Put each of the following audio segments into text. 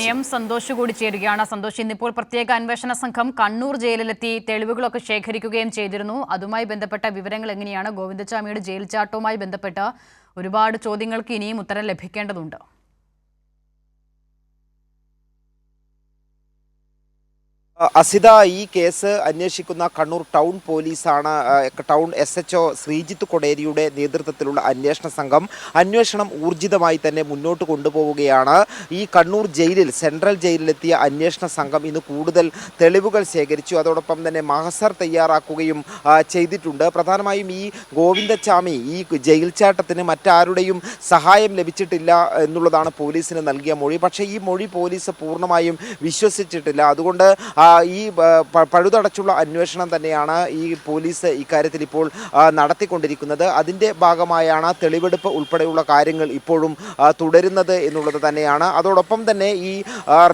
സന്തോഷ് കൂടി ചേരുകയാണ്. സന്തോഷ്, ഇന്നിപ്പോൾ പ്രത്യേക അന്വേഷണ സംഘം കണ്ണൂർ ജയിലിലെത്തി തെളിവുകളൊക്കെ ശേഖരിക്കുകയും ചെയ്തിരുന്നു. അതുമായി ബന്ധപ്പെട്ട വിവരങ്ങൾ എങ്ങനെയാണ്? ഗോവിന്ദച്ചാമിയുടെ ജയിൽ ചാട്ടവുമായി ബന്ധപ്പെട്ട് ഒരുപാട് ചോദ്യങ്ങൾക്ക് ഇനിയും ഉത്തരം ലഭിക്കേണ്ടതുണ്ട്. അസിത, ഈ കേസ് അന്വേഷിക്കുന്ന കണ്ണൂർ ടൗൺ പോലീസാണ്. ടൗൺ SHO ശ്രീജിത്ത് കൊടേരിയുടെ നേതൃത്വത്തിലുള്ള അന്വേഷണ സംഘം അന്വേഷണം ഊർജിതമായി തന്നെ മുന്നോട്ട് കൊണ്ടുപോവുകയാണ്. ഈ കണ്ണൂർ ജയിലിൽ, സെൻട്രൽ ജയിലിലെത്തിയ അന്വേഷണ സംഘം ഇന്ന് കൂടുതൽ തെളിവുകൾ ശേഖരിച്ചു. അതോടൊപ്പം തന്നെ മഹസർ തയ്യാറാക്കുകയും ചെയ്തിട്ടുണ്ട്. പ്രധാനമായും ഈ ഗോവിന്ദച്ചാമി ഈ ജയിൽ ചാട്ടത്തിന് മറ്റാരുടെയും സഹായം ലഭിച്ചിട്ടില്ല എന്നുള്ളതാണ് പോലീസിന് നൽകിയ മൊഴി. പക്ഷേ ഈ മൊഴി പോലീസ് പൂർണ്ണമായും വിശ്വസിച്ചിട്ടില്ല. അതുകൊണ്ട് ഈ പഴുതടച്ചുള്ള അന്വേഷണം തന്നെയാണ് ഈ പോലീസ് ഇക്കാര്യത്തിൽ ഇപ്പോൾ നടത്തിക്കൊണ്ടിരിക്കുന്നത്. അതിൻ്റെ ഭാഗമായാണ് തെളിവെടുപ്പ് ഉൾപ്പെടെയുള്ള കാര്യങ്ങൾ ഇപ്പോഴും തുടരുന്നത് എന്നുള്ളത് തന്നെയാണ്. അതോടൊപ്പം തന്നെ ഈ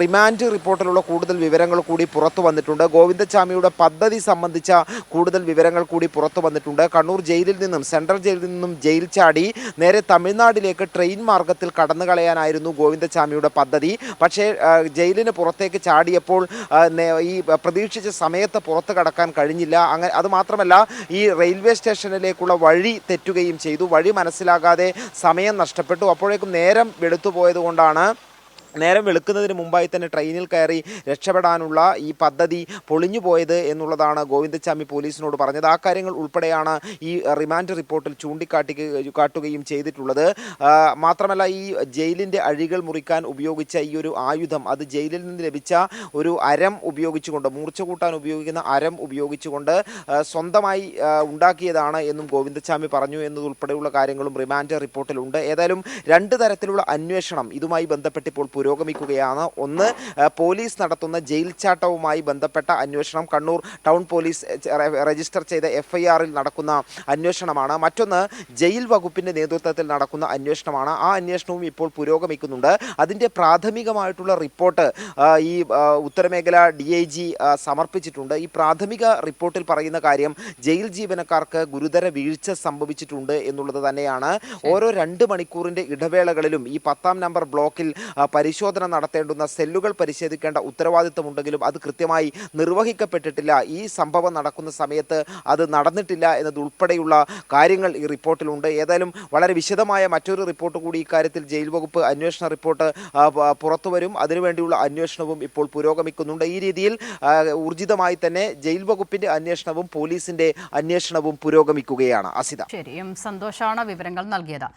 റിമാൻഡ് റിപ്പോർട്ടിലുള്ള കൂടുതൽ വിവരങ്ങൾ കൂടി പുറത്തു വന്നിട്ടുണ്ട്. ഗോവിന്ദച്ചാമിയുടെ പദ്ധതി സംബന്ധിച്ച കൂടുതൽ വിവരങ്ങൾ കൂടി പുറത്തു വന്നിട്ടുണ്ട്. കണ്ണൂർ ജയിലിൽ നിന്നും, സെൻട്രൽ ജയിലിൽ നിന്നും ജയിൽ ചാടി നേരെ തമിഴ്നാട്ടിലേക്ക് ട്രെയിൻ മാർഗത്തിൽ കടന്നു കളയാനായിരുന്നു ഗോവിന്ദച്ചാമിയുടെ പദ്ധതി. പക്ഷേ ജയിലിന് പുറത്തേക്ക് ചാടിയപ്പോൾ ഈ പ്രതീക്ഷിച്ച സമയത്ത് പുറത്ത് കടക്കാൻ കഴിഞ്ഞില്ല. അങ്ങനെ അതുമാത്രമല്ല, ഈ റെയിൽവേ സ്റ്റേഷനിലേക്കുള്ള വഴി തെറ്റുകയും ചെയ്തു. വഴി മനസ്സിലാകാതെ സമയം നഷ്ടപ്പെട്ടു. അപ്പോഴേക്കും നേരം വെളുത്തുപോയത് കൊണ്ടാണ് നേരം വെളുക്കുന്നതിന് മുമ്പായി തന്നെ ട്രെയിനിൽ കയറി രക്ഷപ്പെടാനുള്ള ഈ പദ്ധതി പൊളിഞ്ഞു പോയത് എന്നുള്ളതാണ് ഗോവിന്ദച്ചാമി പോലീസിനോട് പറഞ്ഞത്. ആ കാര്യങ്ങൾ ഉൾപ്പെടെയാണ് ഈ റിമാൻഡ് റിപ്പോർട്ടിൽ കാട്ടുകയും ചെയ്തിട്ടുള്ളത്. മാത്രമല്ല, ഈ ജയിലിൻ്റെ അഴികൾ മുറിക്കാൻ ഉപയോഗിച്ച ഈ ഒരു ആയുധം, അത് ജയിലിൽ നിന്ന് ലഭിച്ച ഒരു അരം ഉപയോഗിച്ചുകൊണ്ട്, മൂർച്ച കൂട്ടാൻ ഉപയോഗിക്കുന്ന അരം ഉപയോഗിച്ചുകൊണ്ട് സ്വന്തമായി ഉണ്ടാക്കിയതാണ് എന്നും ഗോവിന്ദച്ചാമി പറഞ്ഞു എന്നതുൾപ്പെടെയുള്ള കാര്യങ്ങളും റിമാൻഡ് റിപ്പോർട്ടിലുണ്ട്. ഏതായാലും രണ്ട് തരത്തിലുള്ള അന്വേഷണം ഇതുമായി ബന്ധപ്പെട്ട് ഇപ്പോൾ പുരോഗമിക്കുകയാണ്. ഒന്ന്, പോലീസ് നടത്തുന്ന ജയിൽ ചാട്ടവുമായി ബന്ധപ്പെട്ട അന്വേഷണം, കണ്ണൂർ ടൗൺ പോലീസ് രജിസ്റ്റർ ചെയ്ത FIRൽ നടക്കുന്ന അന്വേഷണമാണ്. മറ്റൊന്ന്, ജയിൽ വകുപ്പിൻ്റെ നേതൃത്വത്തിൽ നടക്കുന്ന അന്വേഷണമാണ്. ആ അന്വേഷണവും ഇപ്പോൾ പുരോഗമിക്കുന്നുണ്ട്. അതിൻ്റെ പ്രാഥമികമായിട്ടുള്ള റിപ്പോർട്ട് ഈ ഉത്തരമേഖല DIG സമർപ്പിച്ചിട്ടുണ്ട്. ഈ പ്രാഥമിക റിപ്പോർട്ടിൽ പറയുന്ന കാര്യം, ജയിൽ ജീവനക്കാർക്ക് ഗുരുതര വീഴ്ച സംഭവിച്ചിട്ടുണ്ട് എന്നുള്ളത് തന്നെയാണ്. ഓരോ 2 മണിക്കൂറിൻ്റെ ഇടവേളകളിലും ഈ 10-ാം നമ്പർ ബ്ലോക്കിൽ പരിശോധന നടത്തേണ്ടുന്ന സെല്ലുകൾ പരിശോധിക്കേണ്ട ഉത്തരവാദിത്തമുണ്ടെങ്കിലും അത് കൃത്യമായി നിർവഹിക്കപ്പെട്ടിട്ടില്ല. ഈ സംഭവം നടക്കുന്ന സമയത്ത് അത് നടന്നിട്ടില്ല എന്നതുൾപ്പെടെയുള്ള കാര്യങ്ങൾ ഈ റിപ്പോർട്ടിലുണ്ട്. ഏതായാലും വളരെ വിശദമായ മറ്റൊരു റിപ്പോർട്ട് കൂടി ഇക്കാര്യത്തിൽ ജയിൽ വകുപ്പ് അന്വേഷണ റിപ്പോർട്ട് പുറത്തുവരും. അതിനുവേണ്ടിയുള്ള അന്വേഷണവും ഇപ്പോൾ പുരോഗമിക്കുന്നുണ്ട്. ഈ രീതിയിൽ ഊർജിതമായി തന്നെ ജയിൽ വകുപ്പിന്റെ അന്വേഷണവും പോലീസിന്റെ അന്വേഷണവും പുരോഗമിക്കുകയാണ്. അസിത, ശരിയും സന്തോഷാണ് വിവരങ്ങൾ നൽകിയത്.